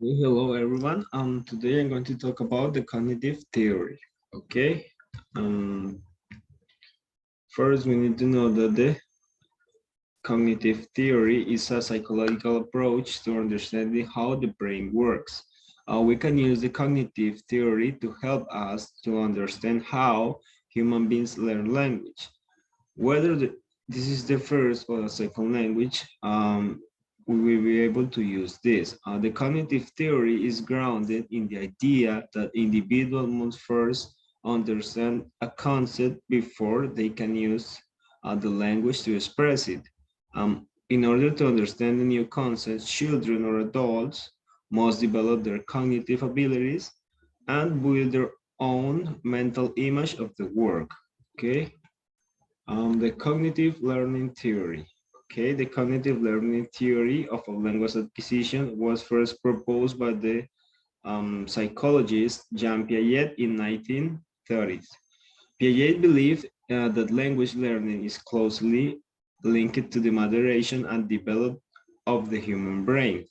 Hello everyone. Today I'm going to talk about the cognitive theory. Okay. Um, First we need to know that the cognitive theory is a psychological approach to understanding how the brain works. We can use the cognitive theory to help us to understand how human beings learn language. Whether this is the first or the second language, we will be able to use this. The cognitive theory is grounded in the idea that individuals must first understand a concept before they can use the language to express it. In order to understand the new concept, children or adults must develop their cognitive abilities and build their own mental image of the work. Okay. The cognitive learning theory. Okay, the cognitive learning theory of a language acquisition was first proposed by the psychologist Jean Piaget in 1930s. Piaget believed that language learning is closely linked to the maturation and development of the human brain.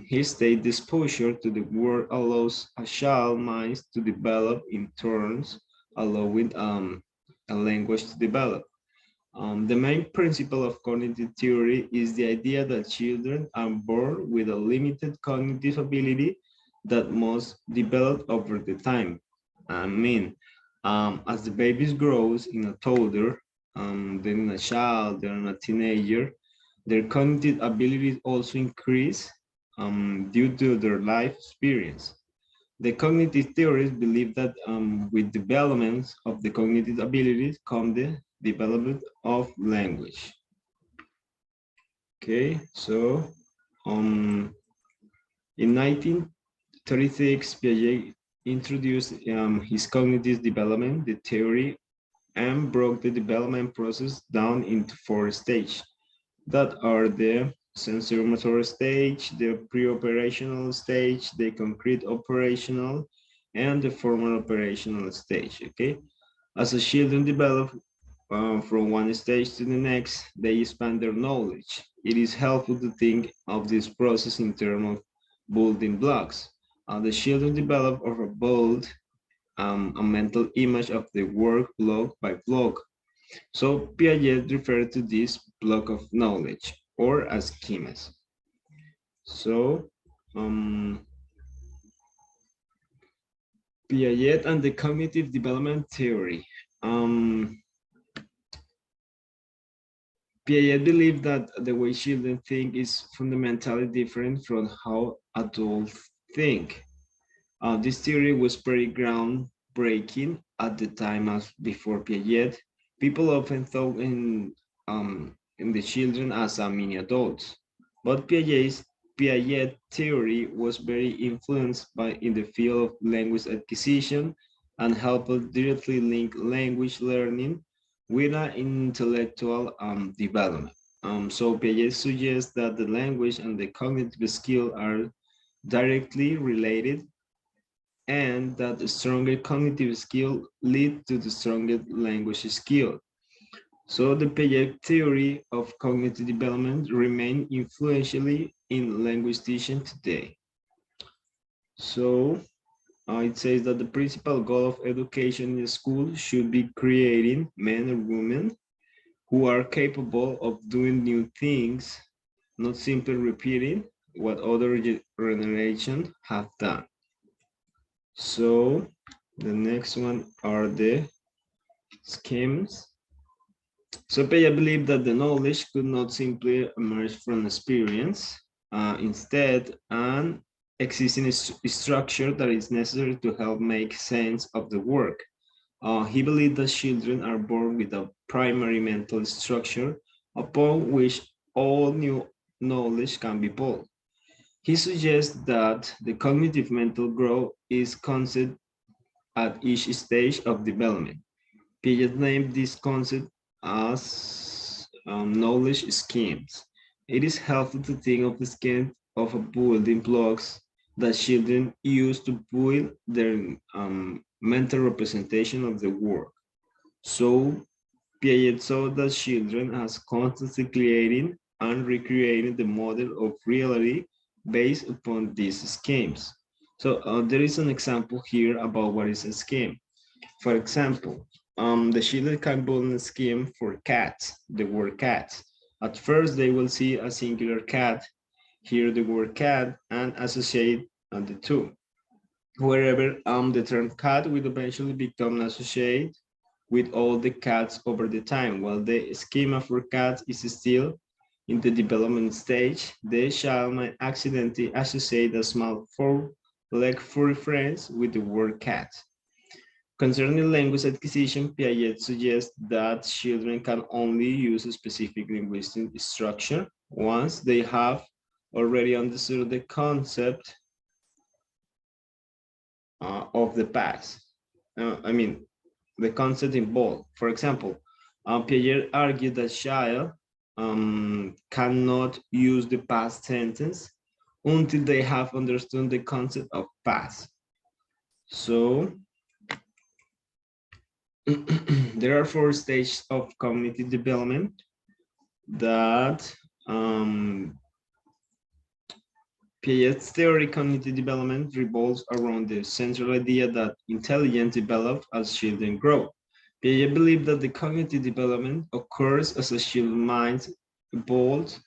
He stated exposure to the world allows a child mind to develop in turns, allowing a language to develop. The main principle of cognitive theory is the idea that children are born with a limited cognitive ability that must develop over the time. I mean, as the baby grows in a toddler, then in a child, then a teenager, their cognitive abilities also increase due to their life experience. The cognitive theorists believe that with developments of the cognitive abilities come the development of language. Okay, so um, in 1936, Piaget introduced his cognitive development, the theory, and broke the development process down into four stages that are the sensorimotor stage, the pre-operational stage, the concrete operational, and the formal operational stage, okay? As the children develop from one stage to the next, they expand their knowledge. It is helpful to think of this process in terms of building blocks. The children develop or build a mental image of the work block by block. So Piaget referred to this block of knowledge or as schemas. So Piaget and the cognitive development theory. Um, Piaget believed that the way children think is fundamentally different from how adults think. This theory was pretty groundbreaking at the time as before Piaget. People often thought in the children as mini adults, but Piaget theory was very influenced by in the field of language acquisition and helped directly link language learning with intellectual development. So Piaget suggests that the language and the cognitive skill are directly related and that the stronger cognitive skill lead to the stronger language skill. So the Piaget theory of cognitive development remain influentially in language teaching today. So it says that the principal goal of education in school should be creating men and women who are capable of doing new things, not simply repeating what other generations have done. So the next one are the schemes. So Pella believed that the knowledge could not simply emerge from experience. Instead, an existing structure that is necessary to help make sense of the work. He believed that children are born with a primary mental structure upon which all new knowledge can be built. He suggests that the cognitive mental growth is constant at each stage of development. Piaget named this concept as knowledge schemes. It is helpful to think of the scheme of a building blocks that children use to build their mental representation of the world. So Piaget saw that children as constantly creating and recreating the model of reality based upon these schemes. So there is an example here about what is a scheme. For example, the children can build a scheme for cats, the word cat. At first, they will see a singular cat, hear the word cat, and associate the two. Wherever the term cat will eventually become associated with all the cats over the time. While the schema for cats is still in the development stage, the child might accidentally associate a small four-legged furry friends with the word cat. Concerning language acquisition, Piaget suggests that children can only use a specific linguistic structure once they have already understood the concept of the past. I mean, the concept involved. For example, Piaget argued that child cannot use the past tense until they have understood the concept of past. So there are four stages of cognitive development that Piaget's theory cognitive development revolves around the central idea that intelligence develops as children grow. Piaget believed that the cognitive development occurs as a child's mind evolves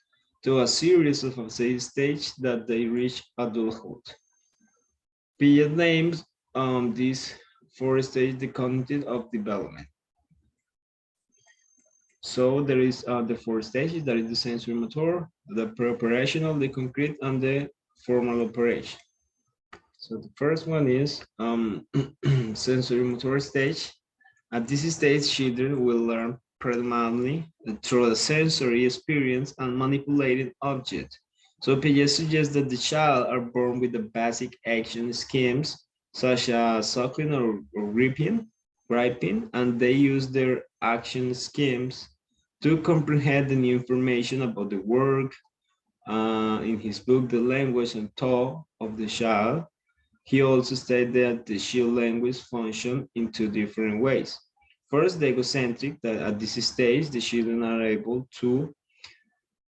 to a series of stages that they reach adulthood. Piaget names these four stages the cognitive of development. So there is the four stages, that is the sensory motor, the pre-operational, the concrete, and the formal operation. So the first one is sensory motor stage. At this stage, children will learn predominantly through the sensory experience and manipulated object. So Piaget suggests that the child are born with the basic action schemes such as suckling or griping, and they use their action schemes to comprehend the new information about the world. In his book, The Language and Thought of the Child, he also stated that the child language function in two different ways. First, the egocentric, that at this stage, the children are able to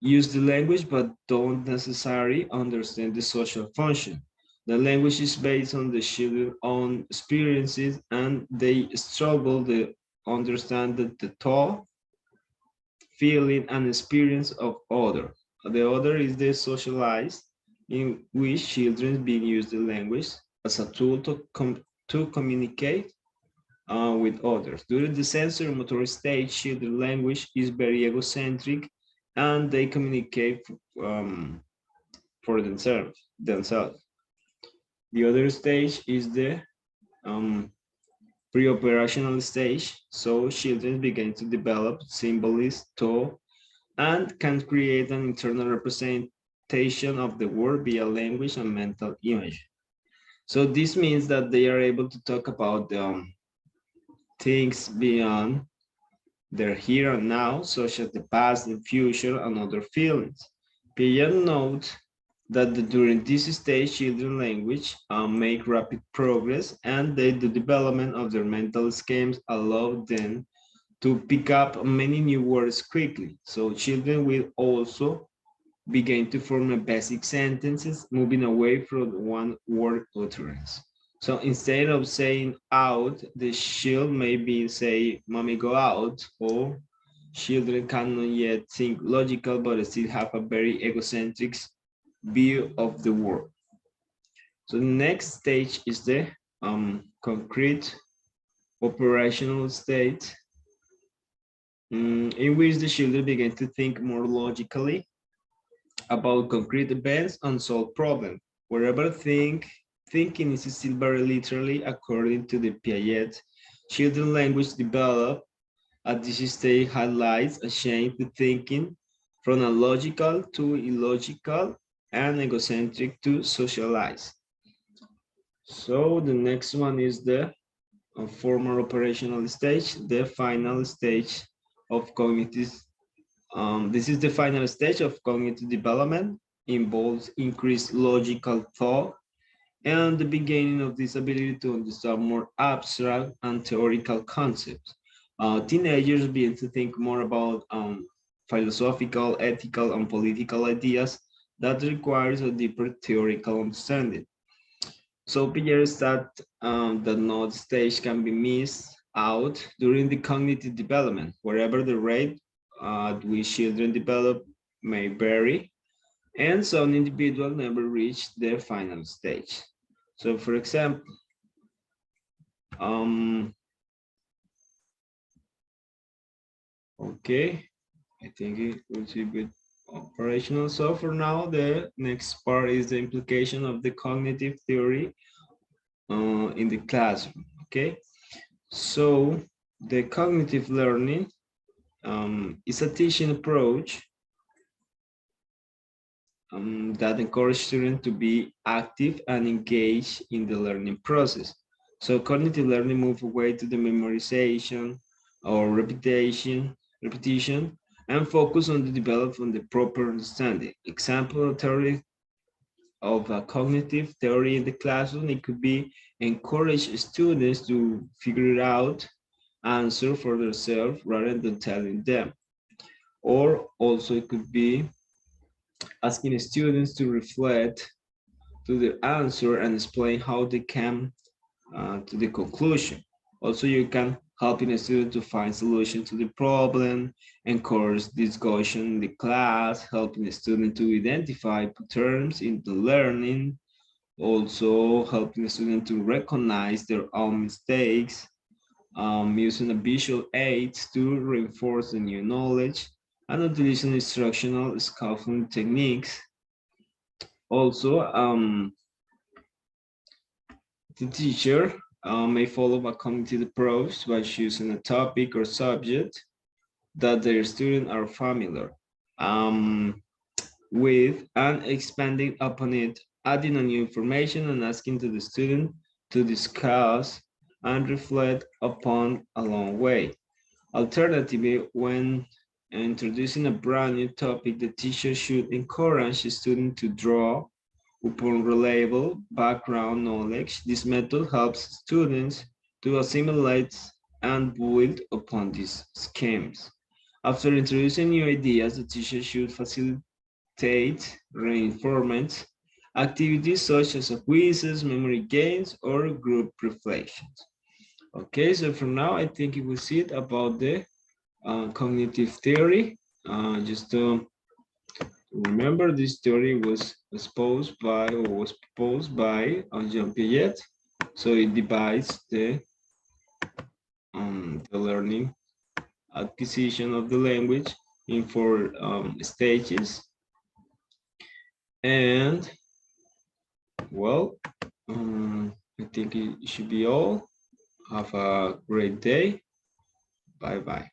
use the language but don't necessarily understand the social function. The language is based on the children's own experiences and they struggle to understand the thought, feeling, and experience of other. The other is the socialized, in which children being used the language as a tool to communicate with others. During the sensory motor stage, children language is very egocentric and they communicate for themselves. The other stage is the pre-operational stage. So children begin to develop symbolism, thought, and can create an internal representation of the world via language and mental image. So this means that they are able to talk about things beyond their here and now, such as the past, the future, and other feelings. Piaget notes that during this stage, children language make rapid progress and the development of their mental schemes allow them to pick up many new words quickly. So children will also begin to form a basic sentences, moving away from one word utterance. So instead of saying out, the child maybe say, mommy go out, or children cannot yet think logical, but still have a very egocentric view of the world. So the next stage is the concrete operational state, in which the children begin to think more logically about concrete events and solve problems. Wherever thinking is still very literally, according to the Piaget, children language develop at this stage highlights a change to thinking from a logical to illogical and egocentric to socialized. So the next one is the formal operational stage, the final stage of cognitive. This is the final stage of cognitive development, involves increased logical thought and the beginning of this ability to understand more abstract and theoretical concepts. Teenagers begin to think more about philosophical, ethical, and political ideas that requires a deeper theoretical understanding. So Pierre stated that no stage can be missed out during the cognitive development, wherever the rate at which children develop may vary, and some individuals never reach their final stage. So for example, okay, I think it will be good operational. So for now, the next part is the implication of the cognitive theory in the classroom, okay? So the cognitive learning is a teaching approach that encourages students to be active and engaged in the learning process. So cognitive learning moves away to the memorization or repetition, and focus on the development of the proper understanding. Example of theory of a cognitive theory in the classroom, it could be encourage students to figure it out, answer for themselves rather than telling them. Or also it could be asking students to reflect to the answer and explain how they came to the conclusion. Also, you can helping a student to find solution to the problem, encourage discussion in the class, helping the student to identify patterns in the learning, also helping the student to recognize their own mistakes, using a visual aids to reinforce the new knowledge, and utilizing instructional scaffolding techniques. Also, the teacher may follow a cognitive approach by choosing a topic or subject that their students are familiar with and expanding upon it, adding a new information and asking to the student to discuss and reflect upon along the way. Alternatively, when introducing a brand new topic, the teacher should encourage the student to draw upon reliable background knowledge. This method helps students to assimilate and build upon these schemes. After introducing new ideas, the teacher should facilitate reinforcement activities such as quizzes, memory games, or group reflections. Okay, so for now, I think it was it about the cognitive theory. Just to remember, this theory was proposed by Jean Piaget. So it divides the learning acquisition of the language in four stages. And well, I think it should be all. Have a great day. Bye bye.